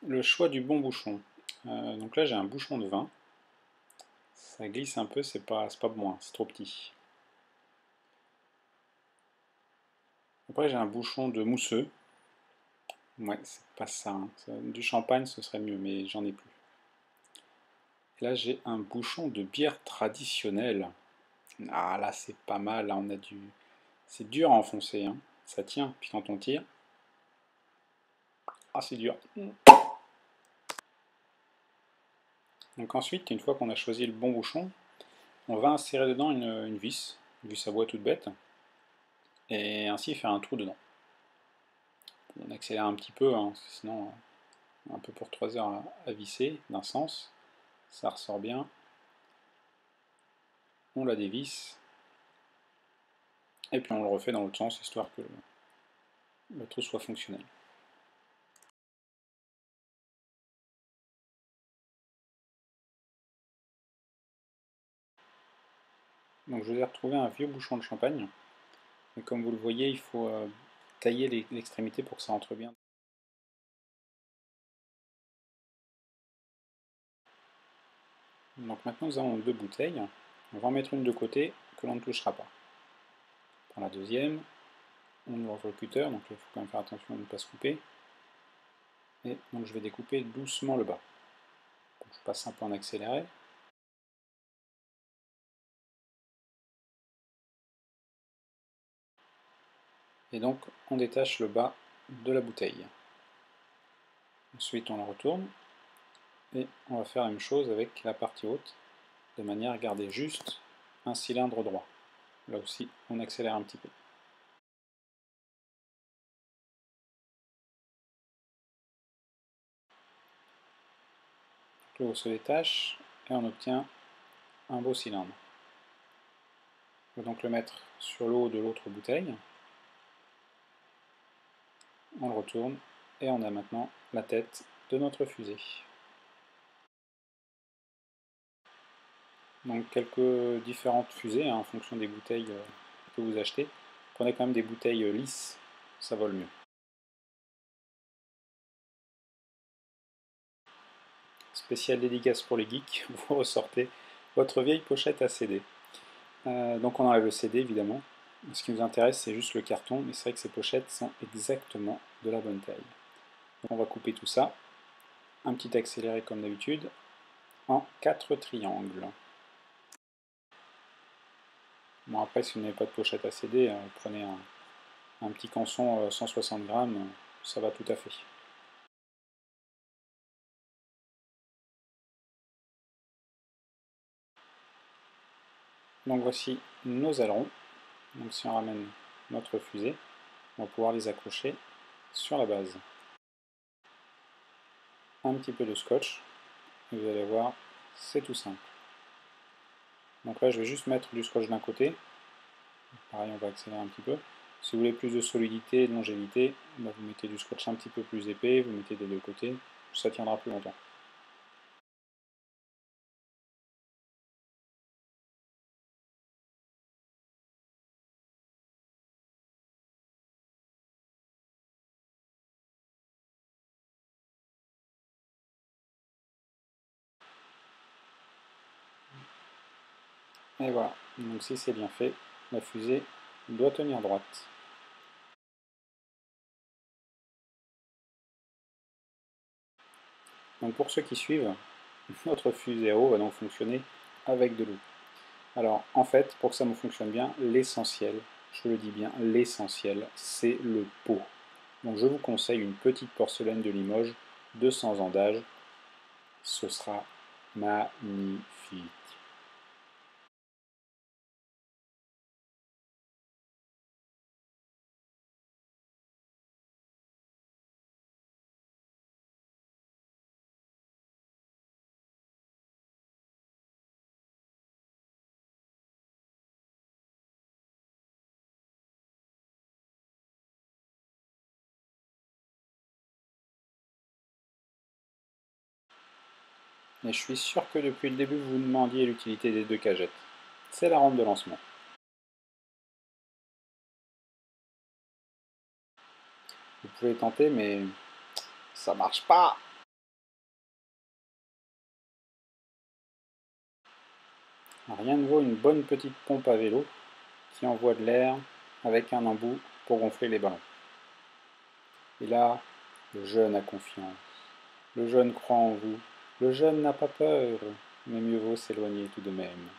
Le choix du bon bouchon. Donc là j'ai un bouchon de vin. Ça glisse un peu, c'est pas bon, hein, c'est trop petit. Après j'ai un bouchon de mousseux. Ouais, c'est pas ça, hein. Du champagne ce serait mieux, mais j'en ai plus. Et là j'ai un bouchon de bière traditionnelle. Ah là c'est pas mal, là on a du... C'est dur à enfoncer, hein. Ça tient, puis quand on tire... Ah c'est dur. Donc ensuite, une fois qu'on a choisi le bon bouchon, on va insérer dedans une vis à bois toute bête, et ainsi faire un trou dedans. On accélère un petit peu, hein, sinon un peu pour 3 heures à visser d'un sens. Ça ressort bien. On la dévisse. Et puis on le refait dans l'autre sens, histoire que le trou soit fonctionnel. Donc je vous ai retrouvé un vieux bouchon de champagne. Et comme vous le voyez, il faut tailler l'extrémité pour que ça entre bien. Donc maintenant nous avons 2 bouteilles. On va en mettre une de côté que l'on ne touchera pas. Pour la deuxième, on ouvre le cutter, donc il faut quand même faire attention à ne pas se couper. Et donc je vais découper doucement le bas. Donc je passe un peu en accéléré. Et donc on détache le bas de la bouteille. Ensuite on le retourne. Et on va faire la même chose avec la partie haute, de manière à garder juste un cylindre droit. Là aussi on accélère un petit peu. Le haut se détache et on obtient un beau cylindre. On va donc le mettre sur le haut de l'autre bouteille. On le retourne et on a maintenant la tête de notre fusée. Donc quelques différentes fusées hein, en fonction des bouteilles que vous achetez. Prenez quand même des bouteilles lisses, ça vole mieux. Spécial dédicace pour les geeks, vous ressortez votre vieille pochette à CD. Donc on enlève le CD évidemment. Ce qui nous intéresse c'est juste le carton, mais c'est vrai que ces pochettes sont exactement de la bonne taille. Donc on va couper tout ça, un petit accéléré comme d'habitude, en 4 triangles. Bon après si vous n'avez pas de pochette à CD, prenez un petit canson 160 grammes, ça va tout à fait. Donc voici nos ailerons. Donc si on ramène notre fusée, on va pouvoir les accrocher sur la base. Un petit peu de scotch, et vous allez voir, c'est tout simple. Donc là je vais juste mettre du scotch d'un côté, pareil on va accélérer un petit peu. Si vous voulez plus de solidité et de longévité, vous mettez du scotch un petit peu plus épais, vous mettez des deux côtés, ça tiendra plus longtemps. Et voilà, donc si c'est bien fait, la fusée doit tenir droite. Donc pour ceux qui suivent, notre fusée à eau va donc fonctionner avec de l'eau. Alors en fait, pour que ça me fonctionne bien, l'essentiel, je le dis bien, l'essentiel, c'est le pot. Donc je vous conseille une petite porcelaine de Limoges, 200 ans d'âge, ce sera magnifique. Mais je suis sûr que depuis le début vous vous demandiez l'utilité des deux cagettes. C'est la rampe de lancement. Vous pouvez tenter mais ça marche pas. Rien ne vaut une bonne petite pompe à vélo qui envoie de l'air avec un embout pour gonfler les ballons. Et là, le jeune a confiance. Le jeune croit en vous. Le jeune n'a pas peur, mais mieux vaut s'éloigner tout de même.